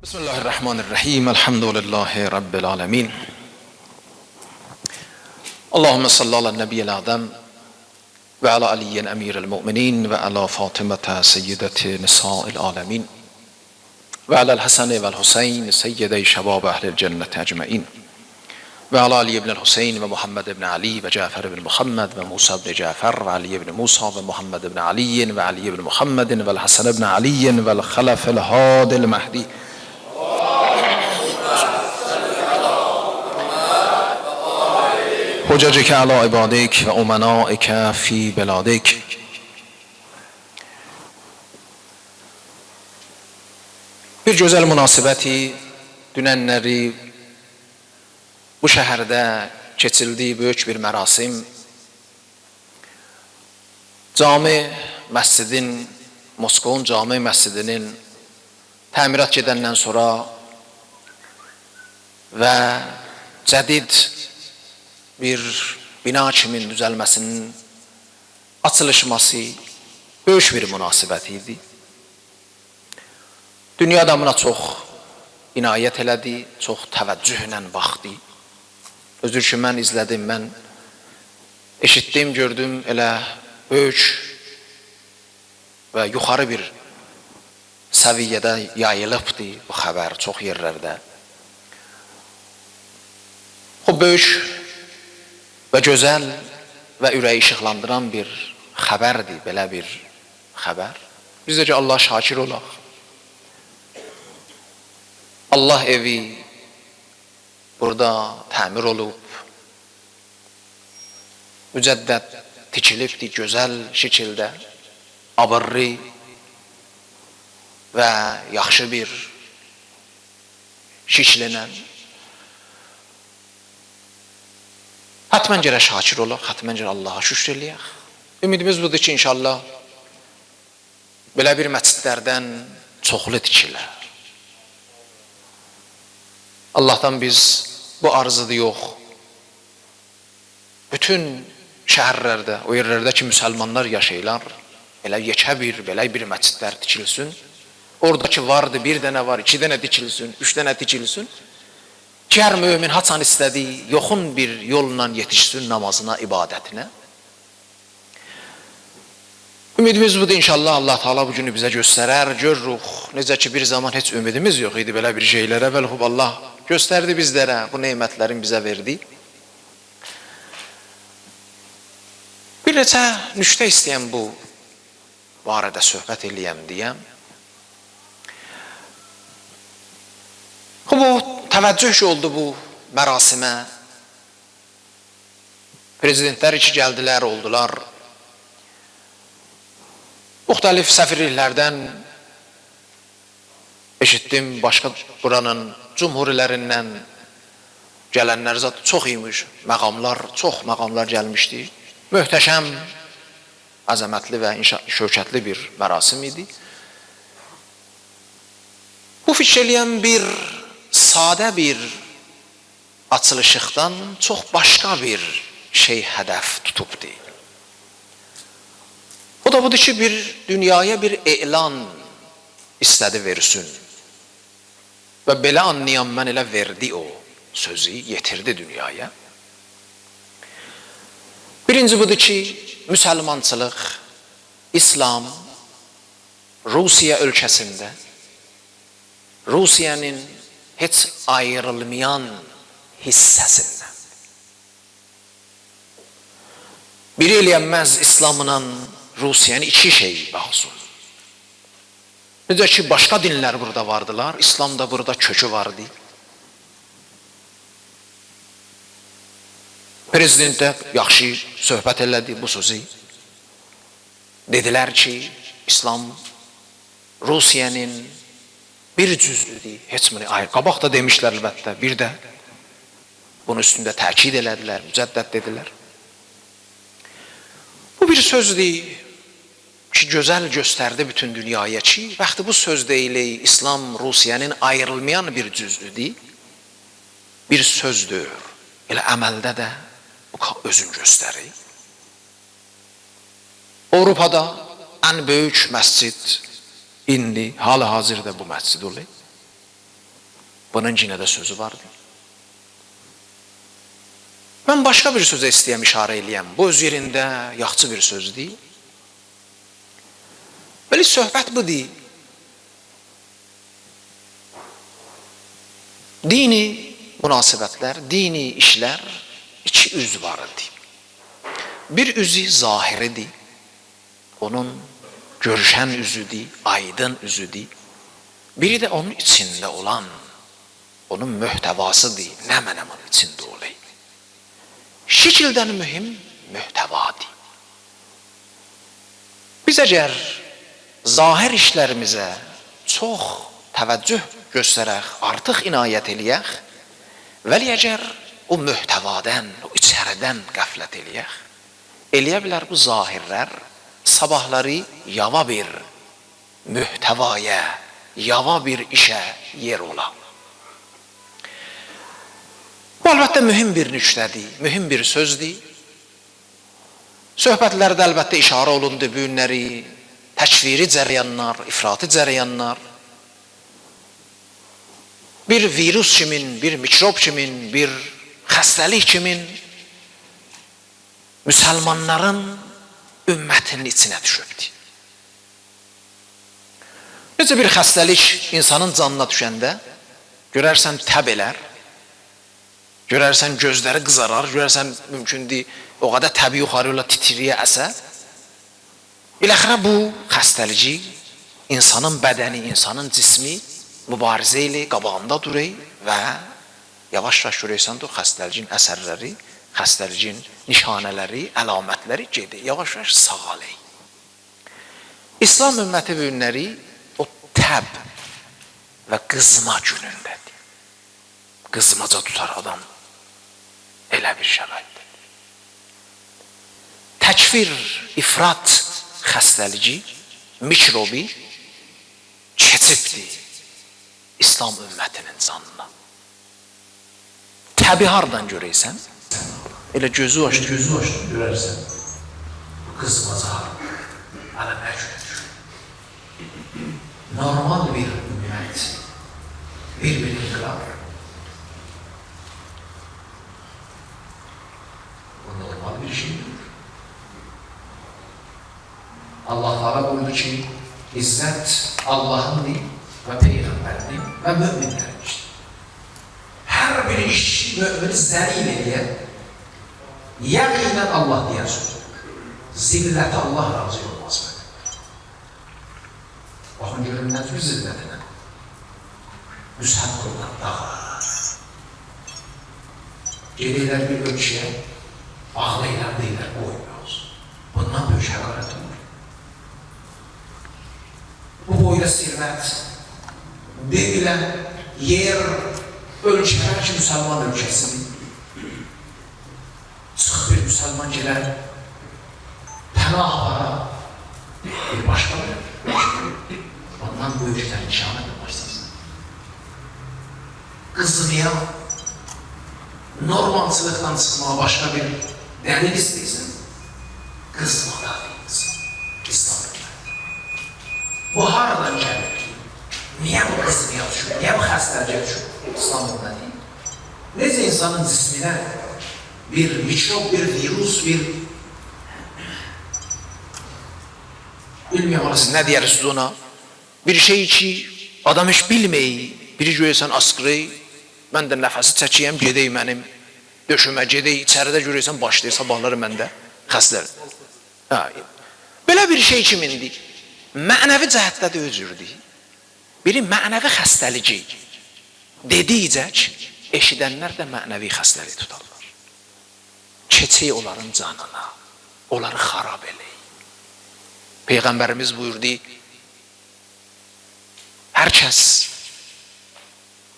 بسم الله الرحمن الرحيم الحمد لله رب العالمين اللهم صل على النبي الأعظم وعلى علي أمير المؤمنين وعلى فاطمة سيدة نساء العالمين وعلى الحسن والحسين سيدي شباب أهل الجنة أجمعين وعلى علي بن الحسين ومحمد بن علي وجعفر بن محمد وموسى بن جعفر وعلي بن موسى ومحمد بن علي وعلي بن محمد والحسن بن علي والخلف الهادي المهدي حججك على عبادك و امنائك فی بلادک. Bir gözəl münasibəti dünənləri bu şəhərdə keçildiyi böyük bir mərasim, cami məscidin, Moskovun cami məscidinin təmirat gedəndən sonra və cədid bir bina kimin düzəlməsinin açılışması böyük bir münasibət idi. Dünya adamına çox inayət elədi, çox təvəccühlə baxdı. Özür ki, mən izlədim, mən eşitdim, gördüm, elə böyük və yuxarı bir səviyyədə yayılıbdı bu xəbər çox yerlərdə. O böyük və gözəl və ürəyi işıqlandıran bir xəbərdir, belə bir xəbər. Biz də ki, Allah şakir olaq. Allah evi burada təmir olub, mücəddəd tikilibdir, gözəl şəkildə, abırlı və yaxşı bir şişlənən. Hətmən gərək şakir olaq, hətmən gərək Allaha şükür eləyək. Ümidimiz budur ki, inşallah belə bir məscidlərdən çoxlu tikilər. Allah'tan biz bu arzıda yox, bütün şəhərlərdə, o yerlərdə ki, müsəlmanlar yaşayırlar, elə yekə bir, belə bir məscidlər tikilsin. Oradakı vardı, bir dənə var, iki dənə tikilsin, üç dənə tikilsin. Ki, hər mümin haçan istədiyi, yoxun bir yolla yetişsin namazına, ibadətinə. Ümidimiz budur, inşallah Allah Teala bu günü bizə göstərər, görürük. Necə ki, bir zaman heç ümidimiz yox idi belə bir şeylərə, vəlhub Allah göstərdi bizlərə, bu neymətlərin bizə verdi. Bir neçə nüştə istəyəm bu barədə söhbət eləyəm deyəm. Bu təvəccüh oldu bu mərasimə. Prezidentlər iki gəldilər, oldular. Müxtəlif səfirliklərdən eşitdim, başqa buranın cumhurilərindən gələnlər zat çox imiş, məqamlar, çox məqamlar gəlmişdi. Möhtəşəm, əzəmətli və şövkətli bir mərasim idi. Bu fikir eləyən bir sadə bir açılışıqdan çox başqa bir şey hədəf tutubdu. O da budur ki, bir dünyaya bir elan istədi versin. Və belə anlayan mən elə verdi o sözü, yetirdi dünyaya. Birinci budur ki, müsəlmançılıq, İslam, Rusiya ölkəsində, Rusiyanın heç ayrılmayan hissəsindən. Bir eləyənməz İslamla Rusiyanın iki şey baxsın. Necə ki, başqa dinlər burada vardılar, İslam da burada kökü vardı. Prezident də yaxşı söhbət elədi bu sözü. Dedilər ki, İslam Rusiyanın bir cüzdür, heç mini ayır. Qabaq da demişlər əlbəttə, bir də bunun üstündə təkid elədilər, mücəddəd dedilər. Bu bir sözdür ki, gözəl göstərdi bütün dünyaya ki, vaxtı bu söz deyilik, İslam Rusiyanın ayrılmayan bir cüzdür, bir sözdür. Elə əməldə də bu özün göstərir. Avropada ən böyük məscid indi hal-hazırda bu məscid olur. Bunun yine də sözü vardı. Mən başqa bir sözə istəyəm, işarə eləyəm. Bu öz yerində yaxçı bir sözdür. Belə söhbət budur. Dini münasibətlər, dini işlər iki üz var idi. Bir üzü zahiridir. Onun görüşən üzüdür, aydın üzüdür. Biri də onun içində olan, onun mühtəvasıdır. Nə mənəm onun içində olayım. Şəkildən mühim mühtəvadır. Biz əgər zahir işlərimizə çox təvəccüh göstərək, artıq inayət eləyək, vəli əgər o mühtəvadən, o içəridən qəflət eləyək, eləyə bilər bu zahirlər sabahları yava bir mühtəvaya, yava bir işə yer ola. Bu əlbəttə mühüm bir nüktədir, mühüm bir sözdür. Söhbətlərdə əlbəttə işarə olundu bu günləri, təkfiri cərəyanlar, ifrati cərəyanlar. Bir virus kimin, bir mikrob kimin, bir xəstəlik kimin müsəlmanların ümmətinin içinə düşübdür. Necə bir xəstəlik insanın canına düşəndə görərsən təb elər, görərsən gözləri qızarar, görərsən mümkündür o qədər təbi yuxarı yola titriyə əsə. Biləxirə bu xəstəlik insanın bədəni, insanın cismi mübarizə ilə qabağında durur və yavaş-yavaş görürsən o xəstəliyin əsərləri, xəstəliyin nişanələri, əlamətləri gedir, yavaş-yavaş sağalır. İslam ümməti bu günləri o təb və qızma günündədir. Qızmaca tutar adam elə bir şəraitdir. Təkfir, ifrat xəstəliyi, mikrobi keçibdir İslam ümmətinin canına. Təbi hardan görəysən, elə gözü açdı görərsən, bu qızmaca hələ nə günə düşür. Normal bir ümmət, bir inqilab, bu normal bir şeydir. Allah Teala buyurdu ki, İzzət Allah'ındır və Peyğəmbərinin və müminlərin işdir. Hər bir iş mümin zəlil edir, yəqinən Allah deyən sözdür. Zilləti Allah razı olmaz. Baxın görün nə tür zillətinə. Müshəb qılınan dağa. Gedəylər bir ölçüyə, ağlayırlar deyirlər, qoymuyoruz. Bundan böyük həqarət olur. Bu boyda sirvət, deyilən yer, ölkələr ki, müsəlman ölkəsidir. Çıx bir müsəlman gələr, pənah vara, bir başqa ölkə. Ondan böyüklər nişanə bir başlasın. Qızmaya, normalçılıqdan çıxmağa başqa bir dəlil istəyirsən, qızmada deyilsin. İslam ümməti. Bu haradan gəlir? Niyə bu qızmaya düşür? Niyə bu xəstəliyə düşür? İslam ümməti. Necə insanın cisminə bir mikrob, bir virus, bir bilmiyorum siz nə deyirsiniz ona? Bir şey ki adam heç bilməyir, biri görürsən askırır, mən də nəfəsi çəkiyəm, gedək mənim döşümə, gedək içəridə görürsən başlayır sabahları məndə xəstəlik. Belə bir şey kimindir? Mənəvi cəhətdə də özürdür. Biri mənəvi xəstəliyi dedikcək, eşidənlər də mənəvi xəstəlik tutarlar. Keçək onların canına, onları xarab eləyir. Peyğəmbərimiz buyurdu, hər kəs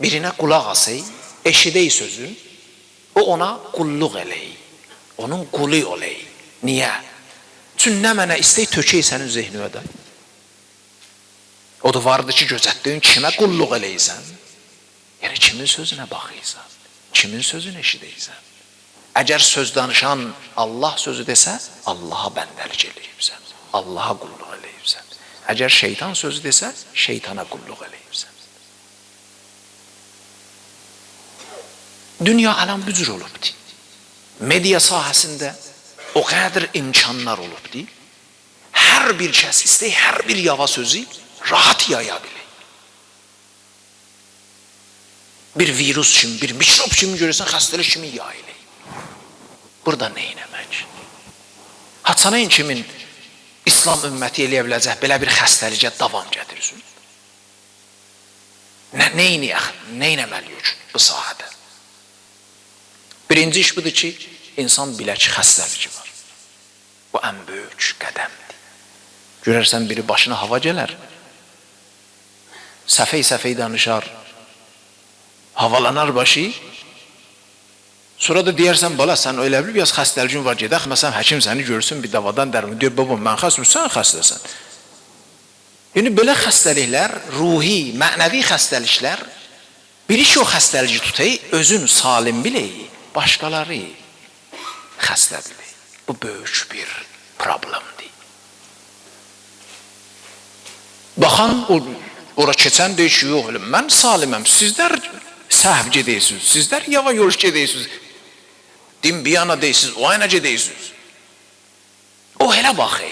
birinə qulaq asay, eşidək sözün, o ona qulluq eləyir, onun qulu olay. Niyə? Çünki nə mənə istək tökək sənin zehninə də. O da vardı ki, gözətdiyin kimə qulluq eləyirsən? Yəni, kimin sözünə baxıysan? Kimin sözünü eşidəysən? Əgər söz danışan Allah sözü desə, Allaha bəndəlik eləyibsən, Allaha qulluq eləyibsən. Əgər şeytan sözü desə, şeytana qulluq eləyibsən. Dünya alam bücür olubdu. Media sahəsində o qədər imkanlar olubdu. Hər bir kəs istəyir, hər bir yava sözü rahat yaya bilir. Bir virus kimi, bir mikrop kimi görürsən, xəstəlik kimi yayılır. Burada nə eləmək? Haçanayın kimin İslam ümməti eləyə biləcək belə bir xəstəlikə davam gətirsin? Nə eləməliyik bu sahədə? Birinci iş budur ki, insan bilə ki, xəstəlik var. Bu ən böyük qədəmdir. Görərsən biri başına hava gələr, səfəy danışar, havalanar başı, sonra da deyərsən, bala sən öyle bir biraz xəstəliyin var, gedək, məsələn, həkim səni görsün bir davadan dərmin, deyir, babam, mən xəstəm, sən xəstəsən. Yəni, belə xəstəliklər, ruhi, mənəvi xəstəliklər, biri ki, o xəstəliyi tutayı, özün salim biləyi, başqaları xəstə biləyi. Bu böyük bir problemdir. Baxan, ora keçən deyir ki, yox, mən saliməm, sizlər səhv gedeysiniz, sizlər yava yoluş gedeysiniz, din bir yana deyirsiniz, o yana gedeysiniz. O elə baxı.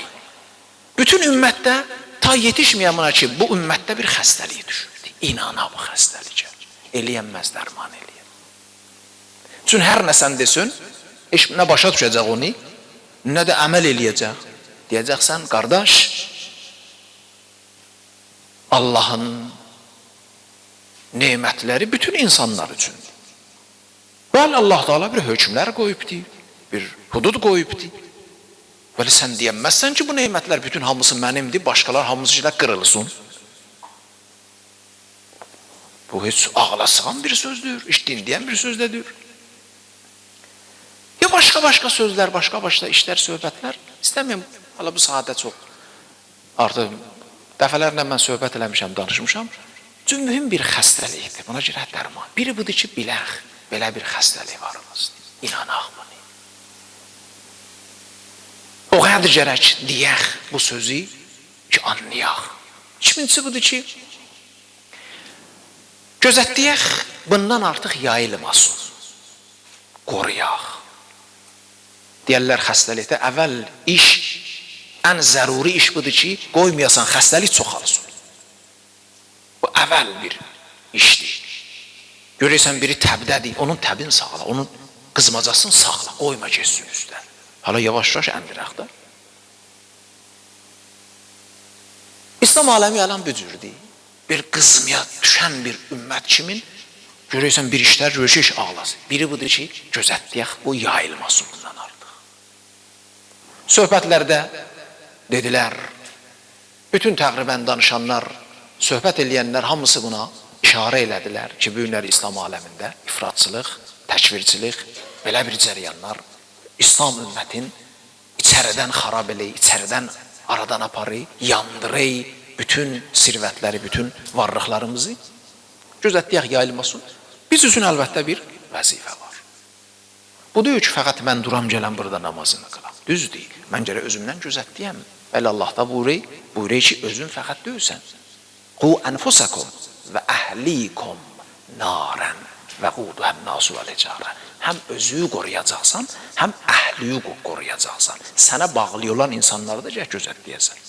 Bütün ümmətdə ta yetişməyən buna ki, bu ümmətdə bir xəstəliyi düşürdü. İnana bu xəstəlikə. Eləyənməz, dərman eləyən. Çünki hər nə sən desin, nə başa düşəcək onu, nə də əməl eləyəcək. Deyəcəksən, qardaş, Allah'ın nemətləri bütün insanlar üçündür. Bəli, Allah Teala bir hökmlər qoyubdur, bir hudud qoyubdur. Bəli, sən deyəməzsən ki, bu nemətlər bütün hamısı mənimdir, başqalar hamısı ilə qırılsın. Bu heç ağla sığan bir sözdür, heç dinləyən bir sözdədir. Ya başqa sözlər, başqa işlər, söhbətlər. İstəməyəm, hala bu sahədə çox. Artıq dəfələrlə mən söhbət eləmişəm, danışmışam. Çünki mühüm bir xəstəlikdir, buna görə dərman. Biri budur ki, bilək, belə bir xəstəlik varımızdır. İnanaq bunu. O qədər gərək deyək bu sözü ki, anlayaq. İkincisi budur ki, gözətləyək, bundan artıq yayılmasın. Qoruyaq. Deyərlər xəstəlikdə əvvəl iş, ən zəruri iş budur ki, qoymayasan xəstəlik çoxalsın. Bu əvvəl bir işdir. Görürsən biri təbdədir, onun təbini sağla, onun qızmacasını sağla, qoyma geçsin üstdən. Hala yavaş-yavaş əmdirək də. İslam aləmi alan bücürdür. Bir qızmaya düşən bir ümmət kimin, görürsən bir işlər, görürsən iş ağlasın. Biri budur ki, gözətləyək, bu yayılmasın bundan artıq. Söhbətlərdə dedilər, bütün təqribən danışanlar, söhbət eləyənlər hamısı buna işarə elədilər ki, bu günlər İslam aləmində ifratçılıq, təkvirçilik, belə bir cəryanlar İslam ümmətin içəridən xarab eləyir, içəridən aradan aparır, yandırır bütün sirvətləri, bütün varlıqlarımızı. Gözətləyək yayılmasın. Biz üçün əlbəttə bir vəzifə var. Bu deyil ki, fəqət mən duram gələn burada namazını qılam. Düzdür, mən gərək özümdən gözətləyəm. Bəli, Allah da buyurur ki, özün fəqət deyilsən. Qu ənfusakum və əhlikum narən və quduhəm nasu vəl-hicarə. Həm özü qoruyacaqsan, həm əhliyi qoruyacaqsan. Sənə bağlı olan insanları da gözətləyəsən.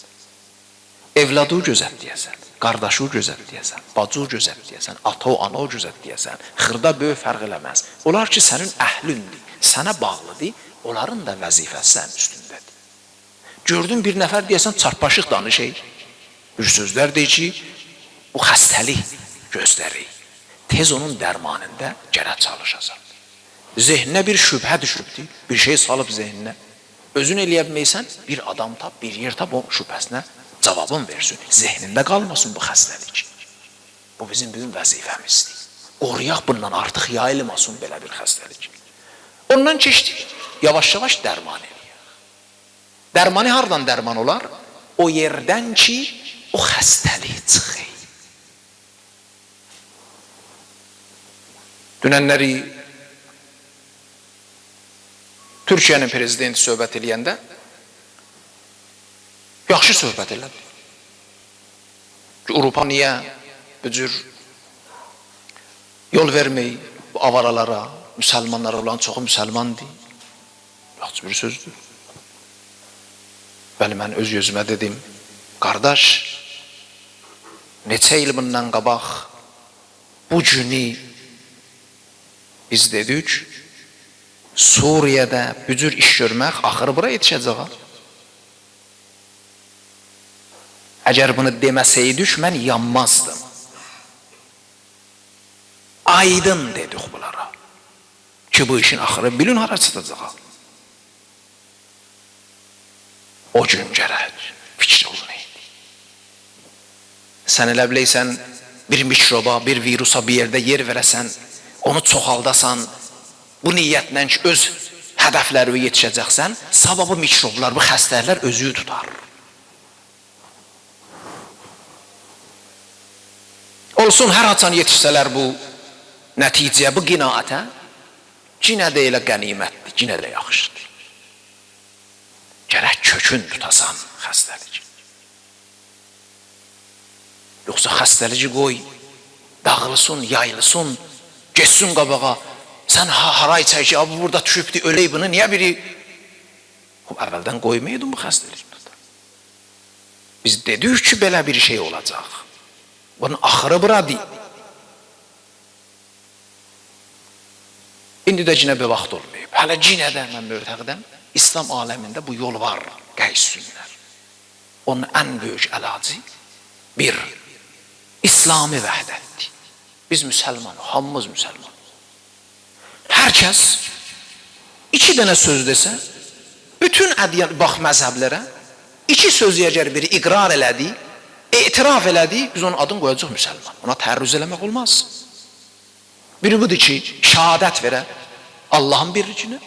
Evladı gözətləyəsən, qardaşı gözətləyəsən, bacı gözətləyəsən, ata ana gözətləyəsən. Xırda böyük fərq eləməz. Onlar ki, sənin əhlindir, sənə bağlıdır, onların da vəzifəsi sənin üstündədir. Gördün bir nəfər deyəsən, çarpaşıq danışır. Bir sözlər deyir ki, bu xəstəlik göstərir. Tez onun dərmanında gərək çalışasan. Zehninə bir şübhə düşübdür, bir şey salıb zehninə. Özün eləyə bilməysən, bir adam tap, bir yer tap, o şübhəsinə cavabın versin. Zehnində qalmasın bu xəstəlik. Bu bizim bütün vəzifəmizdir. Qoruyaq bundan artıq yayılmasın belə bir xəstəlik. Ondan keçdik, yavaş-yavaş dərman eləyək. Dərmanı hardan dərman olar? O yerdən ki, o xəstəlik çıxır. Dünənləri Türkiyənin prezidenti söhbət eləyəndə yaxşı söhbət elədi. Avropa niyə bu cür yol vermək bu avaralara, Müslümanlar olan çoxu müsəlmandır. Yox, bir sözdür. Bəli, mən öz gözümə dedim, qardaş, neçə il bundan qabaq bu günü biz dedik, Suriyədə bücür iş görmək axırı bura yetişəcək. Əgər bunu deməsəydik, mən yanmazdım. Aydın dedik bunlara ki, bu işin axırı bilin hara çıxacaq. O gün gərək fikir olunaydı. Sən elə biləysən, bir mikroba, bir virusa bir yerdə yer verəsən, onu çoxaldasan, bu niyyətlə ki, öz hədəfləri yetişəcəksən, sabah bu mikroblar, bu xəstələr özü tutar. Olsun, hər haçan yetişsələr bu nəticəyə, bu qinaətə, cinə də elə qənimətdir, cinə də yaxşıdır. Gərək kökün tutasan xəstəlik. Yoxsa xəstəlici qoy, dağılsın, yayılsın, geçsin qabağa. Sən haray çək ki, bu burada düşübdür, öley bunu, niyə biri? Əvvəldən qoymaydın bu xəstəlik. Biz dedik ki, belə bir şey olacaq. Bunun axırı buradır. İndi də cinə bir vaxt olmayıb. Hələ cinə də mən möhtəqdən, İslam aləmində bu yol var, qəysünlər. Onun ən böyük əlacı bir, İslami vəhdətdir. Biz müsəlmanıq, hamımız müsəlmanıq. Hər kəs iki dənə söz desə, bütün ədyan, bax məzhəblərə, iki söz əgər biri iqrar elədi, etiraf elədi, biz onun adını qoyacaq müsəlman. Ona tərrüz eləmək olmaz. Biri budur ki, şəhadət verə Allahın birliğini.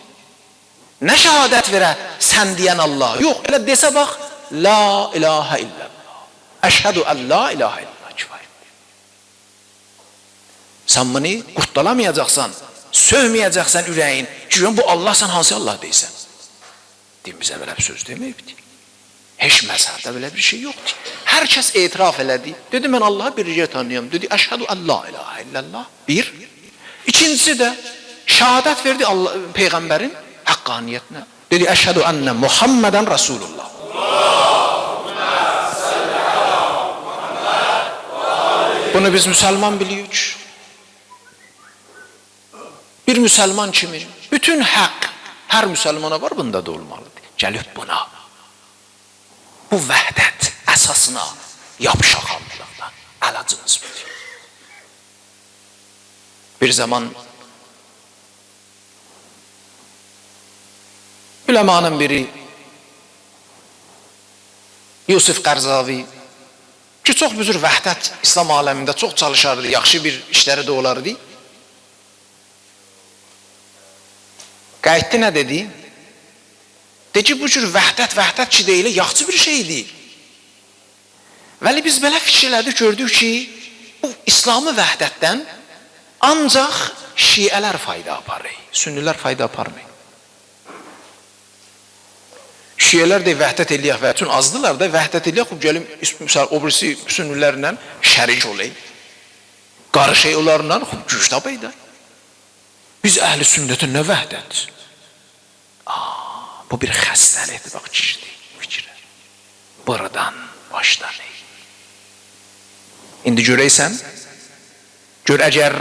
Nə şəhadət verə sən deyən Allah? Yox, elə desə bax, la ilahə illallah. Əşhədü ən la ilahə illallah kifayət. Sən bunu qurtalamayacaqsan, sövməyəcəksən ürəyin. Güvən bu Allah, sən hansı Allah deysən? Din bizə belə bir söz deməyibdir. Heç məzhəbdə belə bir şey yoxdur. Hər kəs etiraf elədi. Dedi, mən Allah'a biricə tanıyam. Dedi, əşhədü ən la ilahə illallah. Bir. İkincisi də şəhadət verdi Allah, Peyğəmbərin haqqaniyyətinə. Dedi, əşhədü ənə Muhammedən Rasulullah. Bunu biz müsəlman biliyoruz. Bir müsəlman kimi bütün haqq hər müsəlmana var, bunda da olmalıdır. Gəlib buna, bu vəhdət əsasına yapışaq Allahdan. Əlacımız budur. Bir zaman üləmanın biri Yusuf Qarzavi ki, çox büzür vəhdət İslam aləmində çox çalışardı, yaxşı bir işləri də olardı. Qayıtdı nə dedi? De ki, bu cür vəhdət ki deyilə, yaxşı bir şeydir. Vəli biz belə fikirlədik, gördük ki, bu İslamı vəhdətdən ancaq şiələr fayda aparır, sünnilər fayda aparmır. Şiələr də vəhdət eləyək və üçün azdılar da, vəhdət eləyək, gəlim, o birisi sünnülərlə şərik olayım. Qarışay onlarla gücdə bayda. Biz əhl-i sünnətin nə vəhdət? Bu bir xəstəlikdir, bax, kişidir, fikirlər. Buradan başlanır. İndi görəysən, gör əgər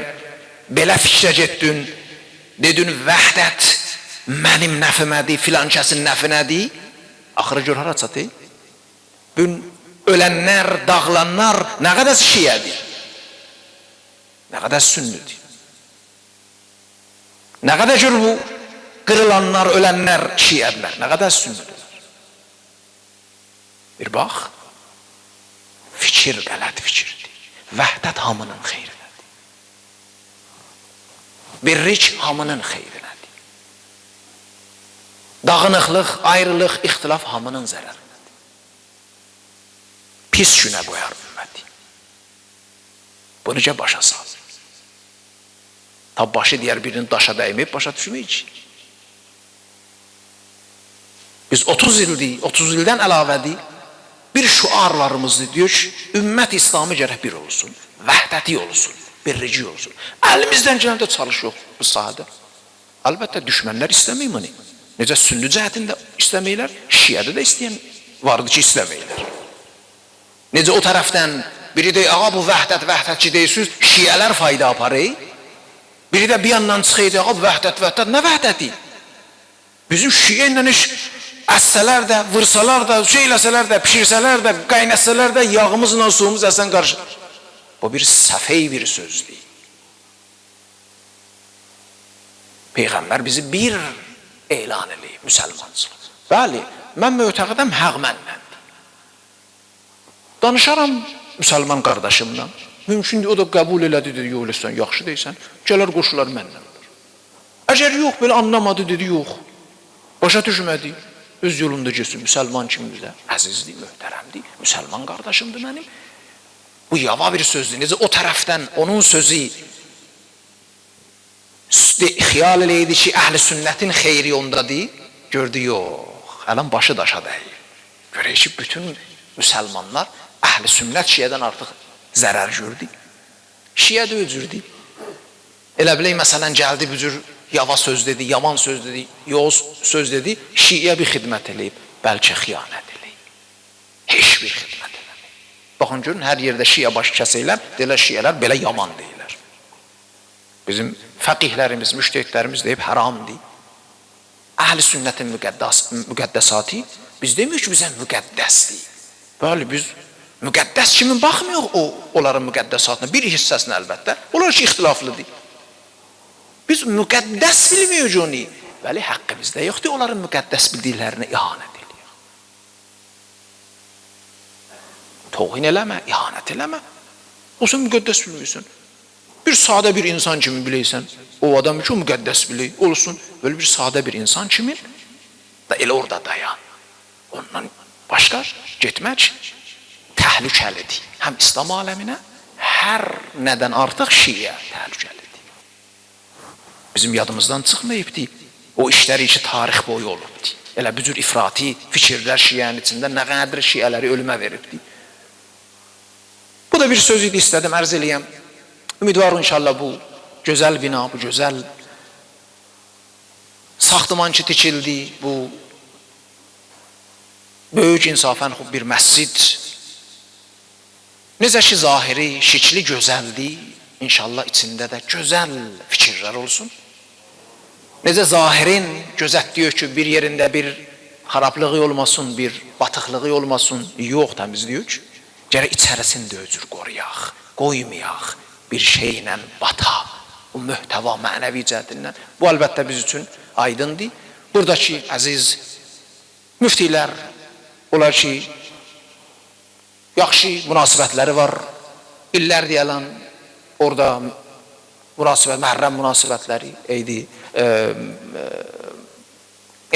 belə fikrə getdin, dedin vəhdət mənim nəfimədir, filan kəsin nəfinədir, axırı gör hara çatır? Bugün ölənlər, dağılanlar nə qədər şiədir, nə qədər sünnüdür. Nə qədər gör bu qırılanlar, ölənlər, şiələr, nə qədər sünnüdür. Bir bax, fikir qələt fikirdir. Vəhdət hamının xeyrinədir. Birlik hamının xeyrinədir. Dağınıqlıq, ayrılıq, ixtilaf hamının zərərinədir. Pis günə qoyar ümməti. Bunu ki, başa sal. Tab başı deyər birinin daşa dəyməyib, başa düşməyik ki. Biz 30 ildir, 30 ildən əlavədir, bir şuarlarımızdır, diyor ki, ümmət İslamı gərək bir olsun, vəhdəti olsun, birlici olsun. Əlimizdən gələn də çalış yox bu sahədə. Əlbəttə düşmənlər istəmir bunu. Necə sünni cəhətində istəməklər, şiədə də istəyən vardı ki, istəməklər. Necə o tərəfdən biri deyir, ağa bu vəhdət ki deyirsiniz, şiələr fayda aparır. Biri də bir yandan çıxıydı, ağa bu vəhdət, nə vəhdəti? Bizim şiə ilə iş əssələr də, vırsalar da, şeyləsələr də, pişirsələr də, qaynəsələr də, yağımızla suyumuz əsən qarışır. Bu bir səfey bir sözdür. Peyğəmbər bizi bir elan eləyib, müsəlmançılıq. Bəli, mən mötəqidəm haq mənnəndir. Danışaram müsəlman qardaşımla. Mümkündür, o da qəbul elədi, dedi, yox, sən yaxşı deysən, gələr qoşular mənnəndir. Əgər yox, belə anlamadı, dedi, yox. Başa düşmədi, öz yolunda geçsin, müsəlman kimdir, əzizdir, möhtərəmdir, müsəlman qardaşımdır mənim. Bu yava bir sözdür, necə o tərəfdən onun sözü xiyal eləydi ki, əhl-i sünnətin xeyri ondadır, gördü, yox, ələn başı daşa dəyir. Görək ki, bütün müsəlmanlar əhl-i sünnət şiədən artıq zərər gördü. Şiə də öcürdü. Elə bilək, məsələn, gəldi bu cür yava söz dedi, yaman söz dedi, yoz söz dedi, şiə bir xidmət eləyib, bəlkə xiyanət eləyib. Heç bir xidmət eləyib. Baxın, görün, hər yerdə şiə baş kəsəylər, deyilər, şiələr belə yaman deyilər. Bizim fəqihlərimiz, müştəhidlərimiz deyib, haramdır. Əhl-i sünnətin müqəddəsatı, biz demiyor ki, bizə müqəddəsdir. Bəli, biz müqəddəs kimin baxmıyor onların müqəddəsatına, bir hissəsinə əlbəttə, onlar ki, ixtilaflıdır. Biz müqəddəs bilmiyoruz onu. Bəli, haqqı bizdə yoxdur, onların müqəddəs bildiklərinə ihanət edir. Toğin eləmə, ihanət eləmə. O sən müqəddəs bilmiyorsun. Bir sadə bir insan kimi bileysən, o adam ki, o müqəddəs biley, olsun. Böyle bir sadə bir insan kimin? Da elə orada dayan. Ondan başqa getmək təhlükəlidir. Həm İslam aləminə, hər nədən artıq şiə təhlükəlidir. Bizim yadımızdan çıxmayıbdır. O işləri ki, tarix boyu olubdur. Elə bir cür ifrati fikirlər şiənin içində nə qədər şiələri ölümə veribdir. Bu da bir söz idi, istədim, ərz eləyəm. Ümidvarım inşallah bu gözəl bina, bu gözəl saxtıman ki tikildi, bu böyük insafən bir məscid. Necə ki zahiri, şikli gözəldir, inşallah içində də gözəl fikirlər olsun. Necə zahirin gözətliyor ki, bir yerində bir xarablığı olmasın, bir batıqlığı olmasın, yox təmizliyor ki, gərək içərisində özür qoruyaq, qoymayaq. Bir şeylə bata, bu mühtəva mənəvi cəhətindən. Bu əlbəttə biz üçün aydındır. Buradakı əziz müftilər, onlar ki, yaxşı münasibətləri var. İllər deyələn, orada məhrəm münasibətləri,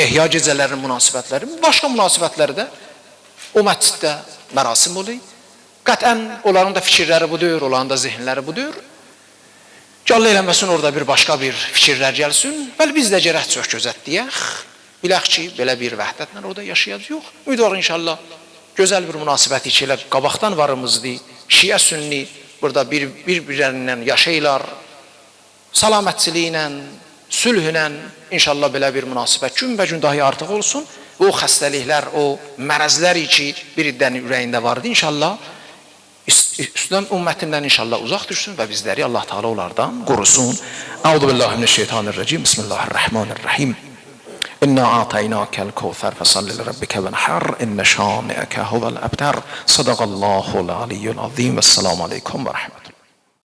ehya gecələrinin münasibətləri, başqa münasibətləri də o məsciddə mərasim olur. Qətən onların da fikirləri budur, onların da zihinləri budur. Gəllə eləməsin, orada bir başqa bir fikirlər gəlsin. Bəli, biz də gərək çox gözətləyək. Bilək ki, belə bir vəhdətlə orada yaşayacaq. Ümidvar inşallah gözəl bir münasibəti ki, elə qabaqdan varımızdır. Şiə sünni burada bir-birlərindən yaşayırlar. Salamətçiliklə, sülhlə inşallah belə bir münasibət gün-bə-gün daha artıq olsun. O xəstəliklər, o mərəzlər ki, bir iddənin ürəyində vardı inşallah. İslam ümmətindən inşallah uzaq düşsün və bizləri Allah Teala onlardan qorusun. Euzu billahi mineşşeytanirracim. Bismillahirrahmanirrahim. İnna a'taynakal kevser fesalli li rabbike venhar. İnne şani'eke huvel ebtar. Sadaqallahul aliyyul azim. Vesselamu aleyküm ve rahmetullah.